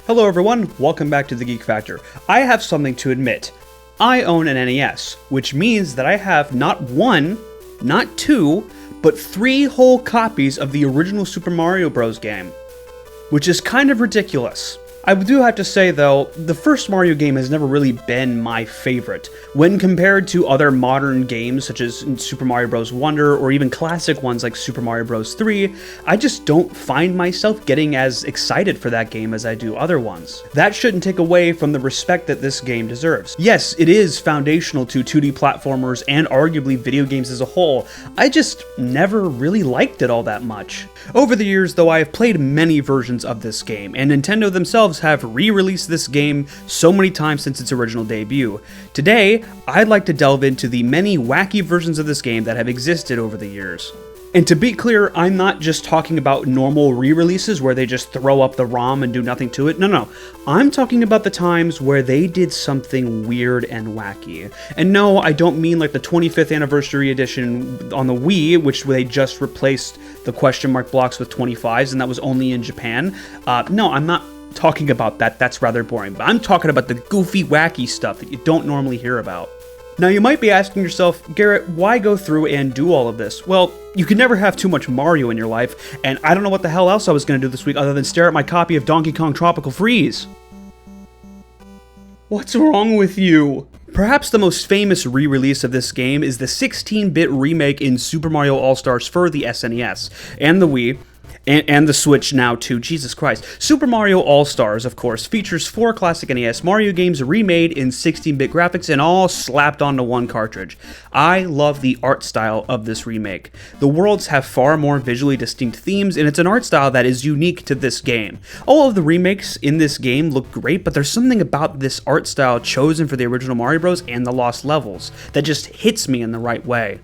Hello everyone, welcome back to The Geek Factor. I have something to admit. I own an NES, which means that I have not one, not two, but 3 whole copies of the original Super Mario Bros. Game. Which is kind of ridiculous. I do have to say though, the first Mario game has never really been my favorite. When compared to other modern games such as Super Mario Bros. Wonder or even classic ones like Super Mario Bros. 3, I just don't find myself getting as excited for that game as I do other ones. That shouldn't take away from the respect that this game deserves. Yes, it is foundational to 2D platformers and arguably video games as a whole. I just never really liked it all that much. Over the years though, I have played many versions of this game, and Nintendo themselves have re-released this game so many times since its original debut. Today, I'd like to delve into the many wacky versions of this game that have existed over the years. And to be clear, I'm not just talking about normal re-releases where they just throw up the ROM and do nothing to it. No. I'm talking about the times where they did something weird and wacky. And no, I don't mean like the 25th anniversary edition on the Wii, which they just replaced the question mark blocks with 25s, and that was only in Japan. No, I'm not talking about that. That's rather boring. But I'm talking about the goofy, wacky stuff that you don't normally hear about. Now you might be asking yourself, Garrett, why go through and do all of this? Well, you can never have too much Mario in your life, and I don't know what the hell else I was going to do this week other than stare at my copy of Donkey Kong Tropical Freeze. What's wrong with you? Perhaps the most famous re-release of this game is the 16-bit remake in Super Mario All-Stars for the SNES and the Wii, and the Switch now too, Jesus Christ. Super Mario All-Stars, of course, features 4 classic NES Mario games remade in 16-bit graphics and all slapped onto one cartridge. I love the art style of this remake. The worlds have far more visually distinct themes, and it's an art style that is unique to this game. All of the remakes in this game look great, but there's something about this art style chosen for the original Mario Bros. And the Lost Levels that just hits me in the right way.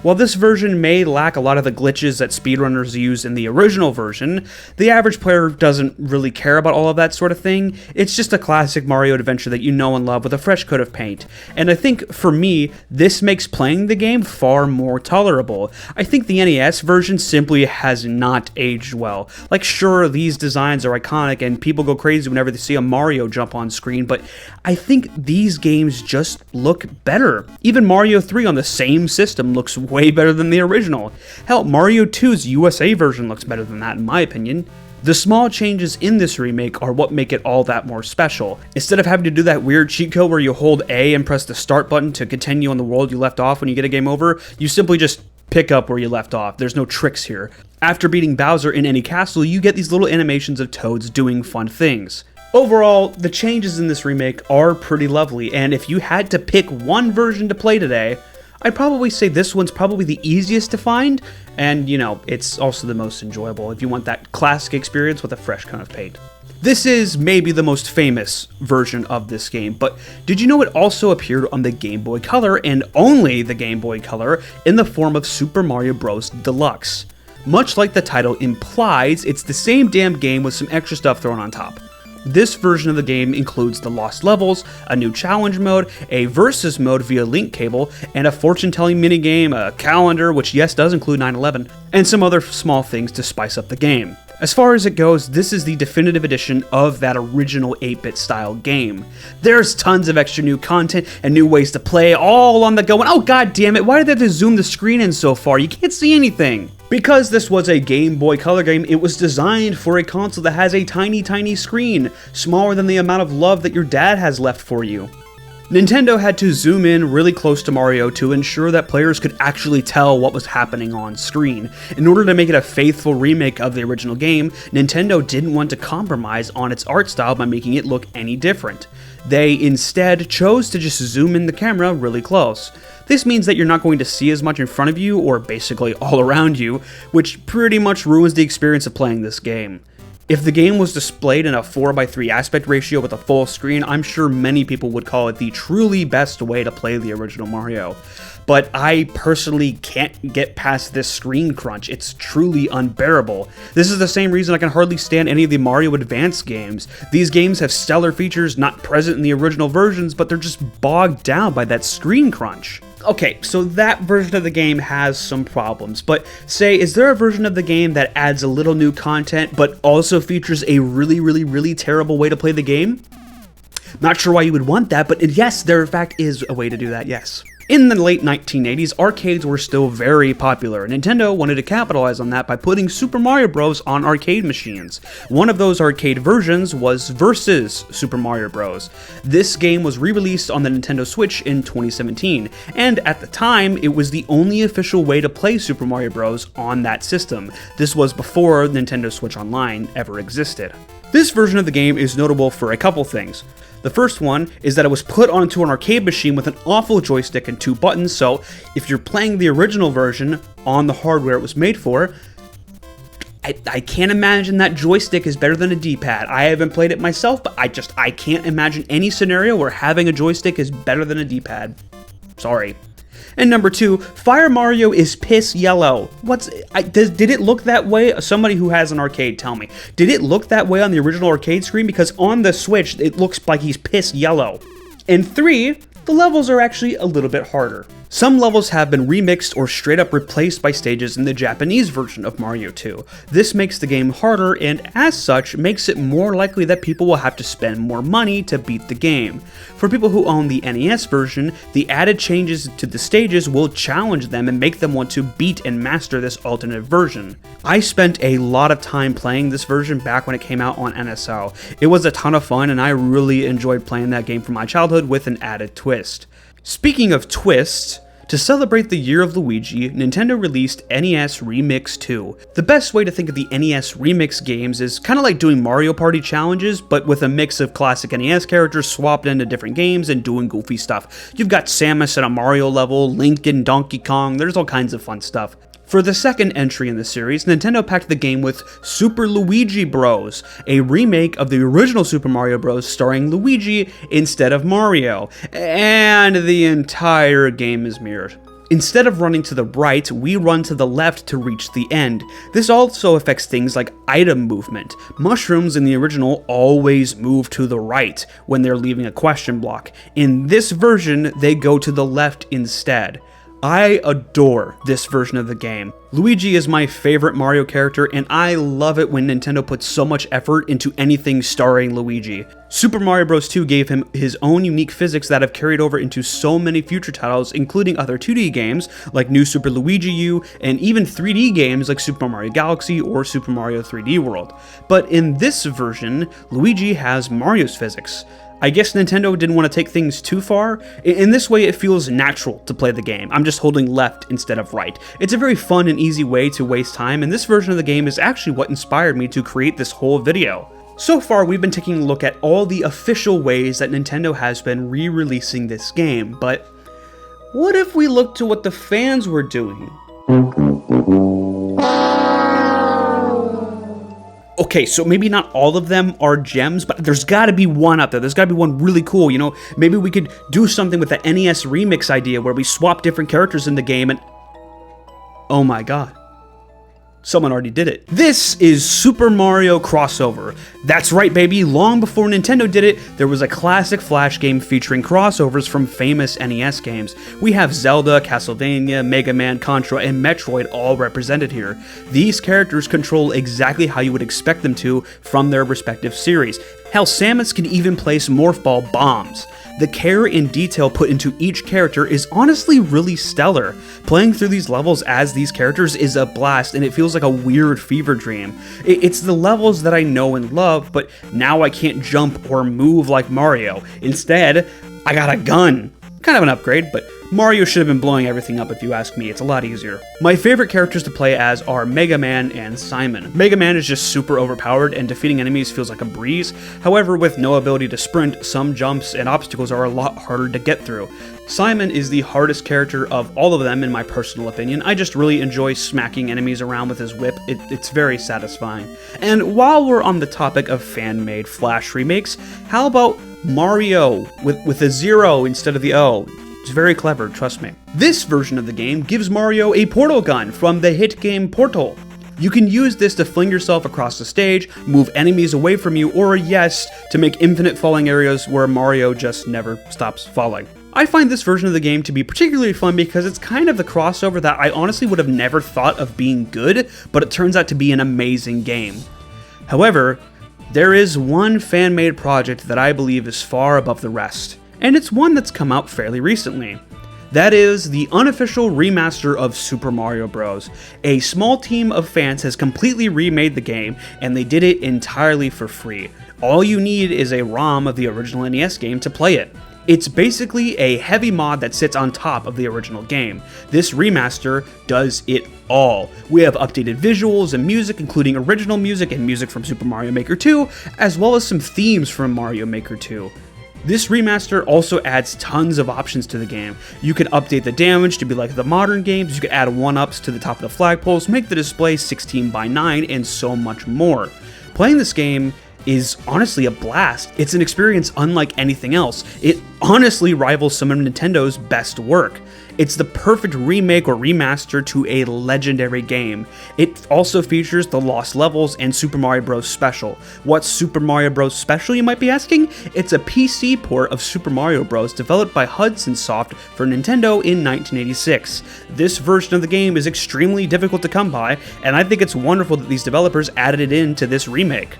While this version may lack a lot of the glitches that speedrunners use in the original version, the average player doesn't really care about all of that sort of thing. It's just a classic Mario adventure that you know and love with a fresh coat of paint. And I think, for me, this makes playing the game far more tolerable. I think the NES version simply has not aged well. Like, sure, these designs are iconic and people go crazy whenever they see a Mario jump on screen, but I think these games just look better. Even Mario 3 on the same system looks way better than the original. Hell, Mario 2's USA version looks better than that in my opinion. The small changes in this remake are what make it all that more special. Instead of having to do that weird cheat code where you hold A and press the start button to continue on the world you left off when you get a game over, you simply just pick up where you left off. There's no tricks here. After beating Bowser in any castle, you get these little animations of Toads doing fun things. Overall, the changes in this remake are pretty lovely, and if you had to pick one version to play today, I'd probably say this one's probably the easiest to find, and, you know, it's also the most enjoyable if you want that classic experience with a fresh coat of paint. This is maybe the most famous version of this game, but did you know it also appeared on the Game Boy Color, and only the Game Boy Color, in the form of Super Mario Bros. Deluxe? Much like the title implies, it's the same damn game with some extra stuff thrown on top. This version of the game includes the Lost Levels, a new challenge mode, a versus mode via link cable, and a fortune-telling minigame, a calendar, which yes does include 9/11, and some other small things to spice up the game. As far as it goes, this is the definitive edition of that original 8-bit style game. There's tons of extra new content and new ways to play, all on the go, and oh god damn it, why did they have to zoom the screen in so far? You can't see anything! Because this was a Game Boy Color game, it was designed for a console that has a tiny screen, smaller than the amount of love that your dad has left for you. Nintendo had to zoom in really close to Mario to ensure that players could actually tell what was happening on screen. In order to make it a faithful remake of the original game, Nintendo didn't want to compromise on its art style by making it look any different. They instead chose to just zoom in the camera really close. This means that you're not going to see as much in front of you, or basically all around you, which pretty much ruins the experience of playing this game. If the game was displayed in a 4:3 aspect ratio with a full screen, I'm sure many people would call it the truly best way to play the original Mario. But I personally can't get past this screen crunch. It's truly unbearable. This is the same reason I can hardly stand any of the Mario Advance games. These games have stellar features not present in the original versions, but they're just bogged down by that screen crunch. Okay, so that version of the game has some problems, but say, is there a version of the game that adds a little new content, but also features a really terrible way to play the game? Not sure why you would want that, but yes, there in fact is a way to do that, yes. In the late 1980s, arcades were still very popular, and Nintendo wanted to capitalize on that by putting Super Mario Bros. On arcade machines. One of those arcade versions was Versus Super Mario Bros. This game was re-released on the Nintendo Switch in 2017, and at the time, it was the only official way to play Super Mario Bros. On that system. This was before Nintendo Switch Online ever existed. This version of the game is notable for a couple things. The first one is that it was put onto an arcade machine with an awful joystick and 2 buttons, so if you're playing the original version on the hardware it was made for, I can't imagine that joystick is better than a D-pad. I haven't played it myself, but I can't imagine any scenario where having a joystick is better than a D-pad. Sorry. And number 2, Fire Mario is piss yellow. Did it look that way? Somebody who has an arcade, tell me. Did it look that way on the original arcade screen? Because on the Switch, it looks like he's piss yellow. And 3, the levels are actually a little bit harder. Some levels have been remixed or straight up replaced by stages in the Japanese version of Mario 2. This makes the game harder and, as such, makes it more likely that people will have to spend more money to beat the game. For people who own the NES version, the added changes to the stages will challenge them and make them want to beat and master this alternate version. I spent a lot of time playing this version back when it came out on NSO. It was a ton of fun and I really enjoyed playing that game from my childhood with an added twist. Speaking of twists, to celebrate the year of Luigi, Nintendo released NES Remix 2. The best way to think of the NES Remix games is kind of like doing Mario Party challenges, but with a mix of classic NES characters swapped into different games and doing goofy stuff. You've got Samus at a Mario level, Link and Donkey Kong, there's all kinds of fun stuff. For the second entry in the series, Nintendo packed the game with Super Luigi Bros., a remake of the original Super Mario Bros. Starring Luigi instead of Mario, and the entire game is mirrored. Instead of running to the right, we run to the left to reach the end. This also affects things like item movement. Mushrooms in the original always move to the right when they're leaving a question block. In this version, they go to the left instead. I adore this version of the game. Luigi is my favorite Mario character, and I love it when Nintendo puts so much effort into anything starring Luigi. Super Mario Bros. 2 gave him his own unique physics that have carried over into so many future titles, including other 2D games like New Super Luigi U, and even 3D games like Super Mario Galaxy or Super Mario 3D World. But in this version, Luigi has Mario's physics. I guess Nintendo didn't want to take things too far. In this way, it feels natural to play the game. I'm just holding left instead of right. It's a very fun and easy way to waste time, and this version of the game is actually what inspired me to create this whole video. So far, we've been taking a look at all the official ways that Nintendo has been re-releasing this game, but what if we look to what the fans were doing? Okay, so maybe not all of them are gems, but there's gotta be one out there. There's gotta be one really cool, you know? Maybe we could do something with the NES Remix idea where we swap different characters in the game and... Oh my god. Someone already did it. This is Super Mario Crossover. That's right, baby. Long before Nintendo did it, there was a classic Flash game featuring crossovers from famous NES games. We have Zelda, Castlevania, Mega Man, Contra, and Metroid all represented here. These characters control exactly how you would expect them to from their respective series. Hell, Samus can even place Morph Ball bombs. The care and detail put into each character is honestly really stellar. Playing through these levels as these characters is a blast, and it feels like a weird fever dream. It's the levels that I know and love, but now I can't jump or move like Mario. Instead, I got a gun. Kind of an upgrade, but Mario should have been blowing everything up if you ask me. It's a lot easier. My favorite characters to play as are Mega Man and Simon. Mega Man is just super overpowered and defeating enemies feels like a breeze. However, with no ability to sprint, some jumps and obstacles are a lot harder to get through. Simon is the hardest character of all of them in my personal opinion. I just really enjoy smacking enemies around with his whip. It's very satisfying. And while we're on the topic of fan-made Flash remakes, how about Mario with a 0 instead of the O? It's very clever, trust me. This version of the game gives Mario a portal gun from the hit game Portal. You can use this to fling yourself across the stage, move enemies away from you, or yes, to make infinite falling areas where Mario just never stops falling. I find this version of the game to be particularly fun because it's kind of the crossover that I honestly would have never thought of being good, but it turns out to be an amazing game. However, there is one fan-made project that I believe is far above the rest, and it's one that's come out fairly recently. That is the unofficial remaster of Super Mario Bros. A small team of fans has completely remade the game, and they did it entirely for free. All you need is a ROM of the original NES game to play it. It's basically a heavy mod that sits on top of the original game. This remaster does it all. We have updated visuals and music, including original music and music from Super Mario Maker 2, as well as some themes from Mario Maker 2. This remaster also adds tons of options to the game. You can update the damage to be like the modern games, you can add 1-ups to the top of the flagpoles, make the display 16:9, and so much more. Playing this game is honestly a blast. It's an experience unlike anything else. It honestly rivals some of Nintendo's best work. It's the perfect remake or remaster to a legendary game. It also features the Lost Levels and Super Mario Bros. Special. What's Super Mario Bros. Special, you might be asking? It's a PC port of Super Mario Bros. Developed by Hudson Soft for Nintendo in 1986. This version of the game is extremely difficult to come by, and I think it's wonderful that these developers added it into this remake.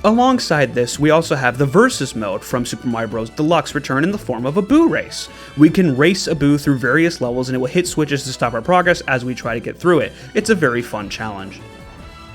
Alongside this, we also have the Versus mode from Super Mario Bros. Deluxe return in the form of a Boo race. We can race a Boo through various levels and it will hit switches to stop our progress as we try to get through it. It's a very fun challenge.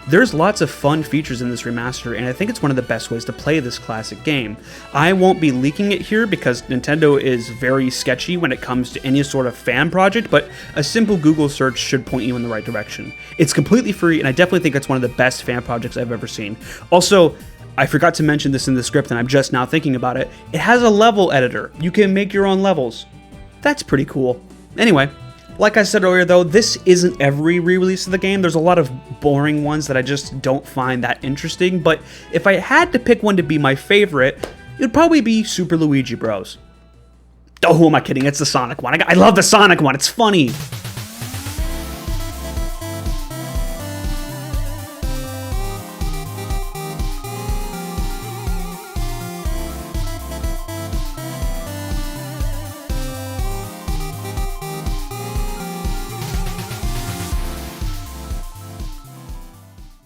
There's lots of fun features in this remaster, and I think it's one of the best ways to play this classic game. I won't be leaking it here because Nintendo is very sketchy when it comes to any sort of fan project, but a simple Google search should point you in the right direction. It's completely free, and I definitely think it's one of the best fan projects I've ever seen. Also, I forgot to mention this in the script and I'm just now thinking about it. It has a level editor. You can make your own levels. That's pretty cool. Anyway, like I said earlier though, this isn't every re-release of the game. There's a lot of boring ones that I just don't find that interesting, but if I had to pick one to be my favorite, it would probably be Super Luigi Bros. Oh, who am I kidding? It's the Sonic one. I love the Sonic one. It's funny.